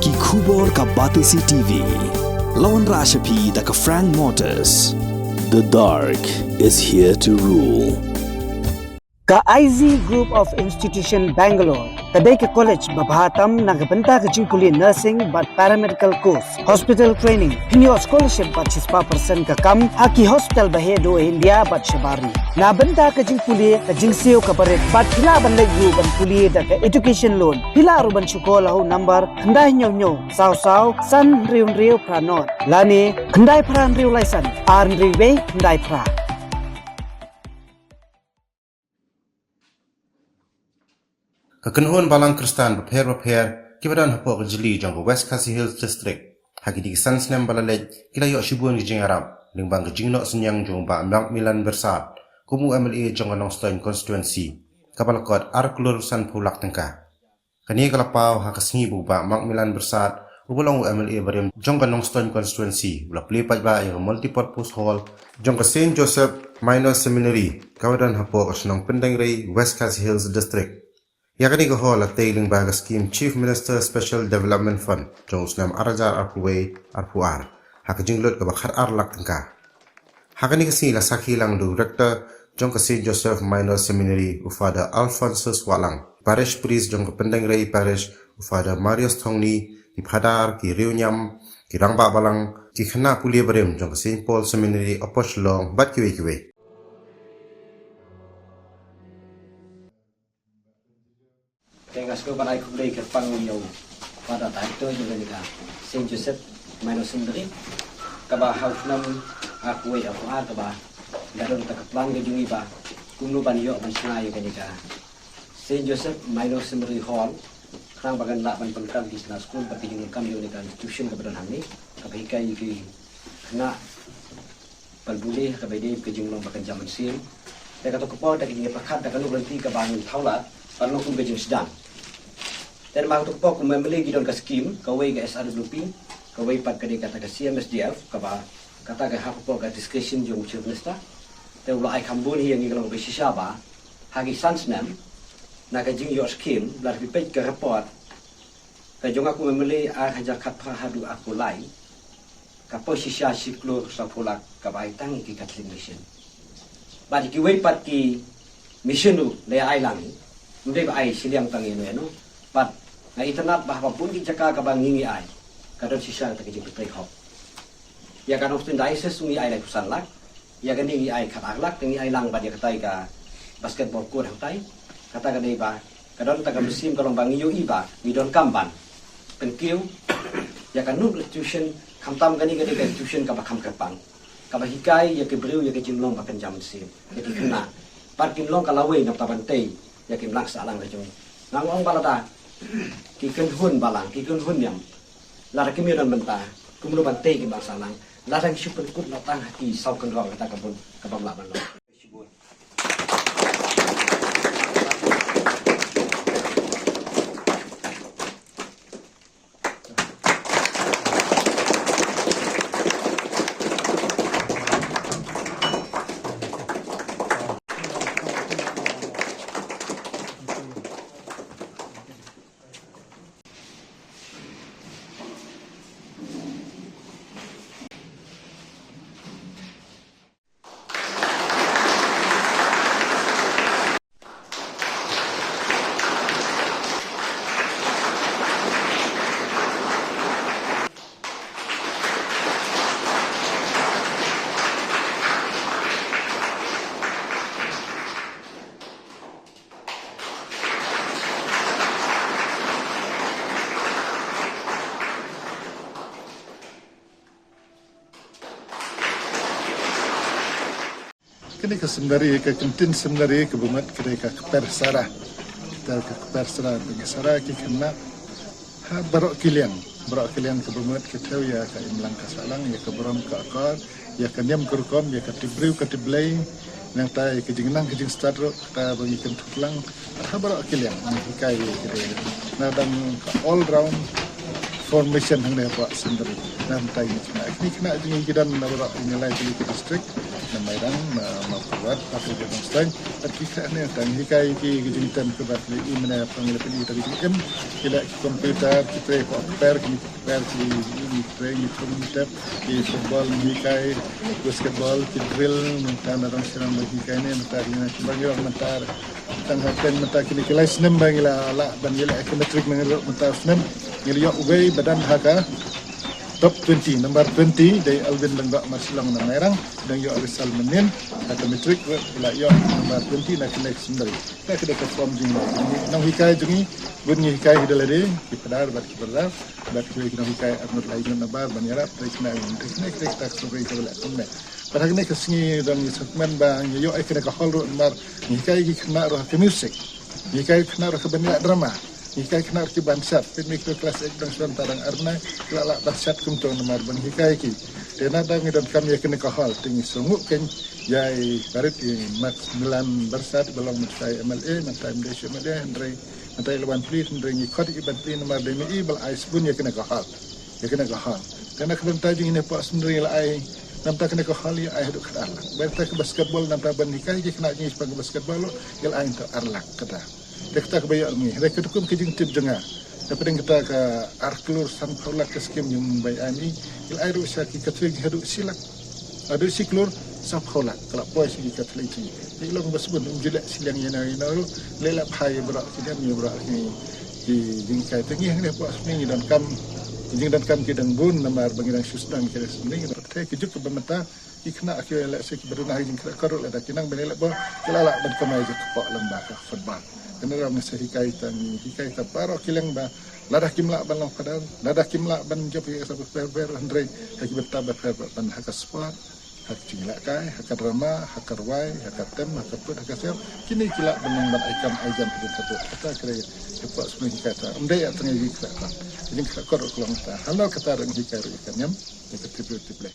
Ki khubor ka Batisi TV. Lawan Rashapi da ka Frank Motors. The dark is here to rule. Ka IZ Group of Institution Bangalore, kadai ke college babahatam nagabenta ke jingkuli nursing but paramedical course, hospital training, pinyo scholarship but 6% ka kam, haki hospital bahedo India but shabari. Na benta ke jingkuli ke jingsio ka baret but pila ban legu ban kuli da ke education loan, pila ruban sekolah number kendai nyo saw san riu pranot. Lani kendai pran riu laisan, ar riu kendai pra. Kekenhuan balang Kristan berper kibadan hapok jeli jangko West Khasi Hills District haki di sans nem balalej kila yok shibuan gijing Arab lingbang gijing nok senyang jong ba Mak Milan Bersat kumu MLA jong Anong Stone Constituency kapalakot ar kelurusan pulak tengka kani kalapau hakasngi bu ba Mak Milan Bersat ubulong MLA barim jong Anong Stone Constituency ula plipat ba yang multipurpose hall jong Saint Joseph Minor Seminary kawadan hapok asnong Pendengrai West Khasi Hills District. Yakni ko hol at tailing baga scheme Chief Minister Special Development Fund jong usnam arajar arpuway arpuar hakajinglot ka bakar arlak tengka hakani kasi lasaki lang director jong kasi Joseph Minor Seminary ufada Alphonsus Walang parish priest jong Pendengrai parish ufada Marius Thongni ki phadar ki riunyam ki rangba balang ki khna pulia barem jong St Paul Seminary oposh long bat kiwe Tengas ko banay kublay ke pangyaw pada taito juga nika Saint Joseph Minor Seminary kaba house nam aku aku kaba daron takaplang ke jungi ba kuno banyo ban snayo nika Saint Joseph Minor Seminary Hall krang bagan la ban penkam di sana school pati jungi kam yo nika institution ke badan hamni kaba hikai ki na palbuli kaba de ke junglong bakan zaman sil ta ka to ko ta ki pakat ta kanu berhenti ke bangun thaula parlo kun bejeng sedang dan mak tuk pok membeli gidon ka skim kawai ka SRWP kawai pat ka kata ka CMSDF kaba kata ka hak pok ka discussion jong chief minister te ulah ai kambun hi yang ngilang be shisaba hagi sansnam na ka jing your skim lar bi pej ka report ka jong aku membeli a haja khat pha hadu aku lai ka po shisha siklo sa pulak ka bai tang ki katling mission badi ki wai pat ki mission le ai lang ndai ba ai siliang tangi no pat na internet bahwa pun ki jaka ka bangingi ai kadon sisa ta ki play hop ya kan often dai sesungi ai la kusan lak ya kan ngi ai khat lak ngi ai lang ba dia katai ka basketball court hatai kata ka dei ba kadon ta ka musim kalong bangi yo iba ni don kamban penkiu ya kan nu tuition kamtam gani gani ka tuition ka ba kam kapang ka ba hikai ya ke breu ya ke jimlong ba kan jam sim ya ki kena par kim long ka lawe na tabantei ya kim lak sa lang ka jong nangong balada ki hun balang ki hun yang lara kimiran benta kumulu bante ki bangsa lang lara ki super kut latang hati sau kan rong kata kabun kabam laban lo Kini ke seminari ke kantin seminari ke bumat kini ke persara kita ke persara dengan sara ki kena ha barok kilian ke bumat kita ya ke imlang ke salang ya ke beram ke akar ya ke niam ke rukom ya ke tibriu ke tiblai yang ta ya ke jingnang ke jing stadro kita bagi kan tutlang ha barok kilian hikai kini na dan all round formation hang ne pak seminari nan tai ni kena jing gidan na barok nilai di district Namairang membuat pakai demonstran kita ni tang hikai ki kejutan kebat ni mana pengelapin tadi kan kita komputer kita per ki ini training komputer ki football hikai basketball ki drill mentan orang serang hikai ni mentar ni bagi orang mentar tang haten mentar kini kelas 6 bangila la bangila econometric mengelok mentar 6 ngeliok ugai badan haka top 20 number 20 dari Alvin Lenggak Maslang na merang dan yo Rizal Menin econometric ila yo number 20 nak kena sendiri tak kena perform jing nang hikai jungi bunyi hikai hidalade kipadar bat kipadar bat kena hikai amut lain na bar banyara kena tak sampai ke bela kemet pada kena kesengi dan segmen bang yo kena ke hall number hikai kena roh ke music hikai kena roh ke benda drama hikai kena ke bansat pemikir kelas ekdang sebentarang arna kelak bansat kumto nomor ban hikai ki dena da ngidon kam ya kena kahal tingi sunguk ken yai barit max 9 barsat belong metai MLA metai Malaysia media metai lawan pli ndre ngi khot iban pli nomor DMI bal ais bun ya kena kahal dena kebentar jing ne pak sendiri la ai nampak kena kahal ya ai duk khadal berta ke basketball nampak ban hikai ki kena ngi sebagai basketball yal ai to arlak kata kita kebayar ni, mereka tu pun kejeng tip jengah. Daripada kita ke arklur sampai ke skim yang membayar ni, il air usaha kita terus haduk silak, haduk siklur sampai kalau pois kita terus ini. Jadi long bersebut menjelak silang yang lalu, lelap hai berak kita ni berak ni di jengkai tinggi yang dia buat sendiri dan kam kidang bun namar bagi susdan kita sendiri. Tapi kejuk ke bemata ikna akhir elak sek berunah jeng kerut ada kinang benelak bo kelala ban kamai je kepak lembah ka football kenara masa hikai ta paro kileng ba ladah kimla ban long kadal ladah kimla ban jop ya sabut per andre haki betaba per ban hak sport hak cingla kai hak drama hak wai hak tem hak put hak sel kini kila benang ban ikam ajam satu kata kira kepak semua hikai ta umdai ya tengah hikai ta jadi kerut kelong ta halau kata reng hikai ikan nyam kita tipu-tipu